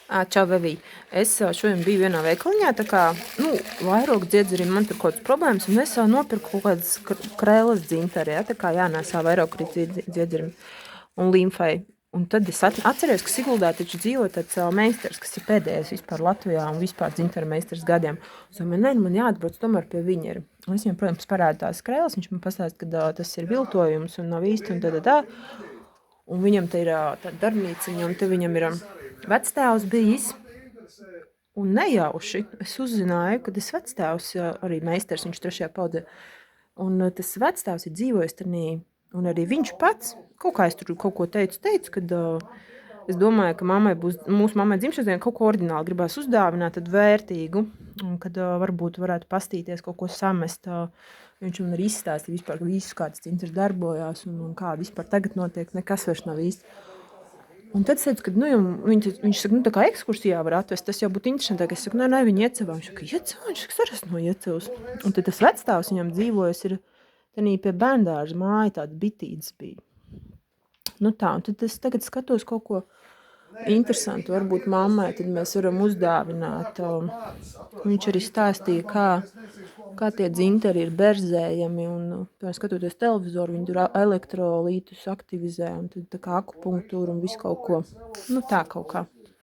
Čau, Vevī. Es šodien biju vienā veikaliņā, tā kā, vairogu dziedzeriem man tur kaut kādas problēmas, un es nopirku kaut kādas krēlas dzintari, ja, tā kā jānēsā vairogu dziedzerim un limfai. Un tad es atceros, ka Siguldā taču dzīvo tāds meistars, kas ir pēdējais vispār Latvijā un vispār dzintara meistars gadiem. Es domāju, man jāatbrauc tomēr pie viņa. Un es viņam, protams, parādu tās krēlas, viņš man pastāsta, ka tas ir viltojums un nav īsti un tā. Un viņam te ir tāda darbnīciņa, un te viņam ir vectēvs bijis. Un nejauši es uzzināju, ka tas vectēvs arī meistars, viņš 3. paudzē. Un tas vectēvs ir dzīvojis turnī, un arī viņš pats, kaut kā es tur kaut ko teicu, kad es domāju, ka mūsu mammai dzimšanas diena kaut ko ordināli gribās uzdāvināt, tad vērtīgu, un kad varbūt varētu pastīties kaut ko samest. Viņš man arī izstāstīja vispār visu, kā tas cintars darbojās un kā vispār tagad notiek, nekas vairs nav īsti. Un tad es teicu, ka viņš saka, tā kā ekskursijā var atvest, tas jau būtu interesantāk. Es saku, nē, viņi Iecevā. Viņš saka, Iecevā? Viņš saka, sarast no Iecevas. Un tad tas vecstāvs viņam dzīvojas ir tenī pie bērndārza māja, tāda bitītes bija. Nu tā, un tad es tagad skatos kaut ko interesantu, varbūt mammai, tad mēs varam uzdāvināt. Viņš arī stāstīja, kā tie dzintari ir berzējami, un skatoties televizoru, viņi tur elektrolītus aktivizē, un tad tā kā akupunktūra un visu kaut ko. Nu tā kaut kā.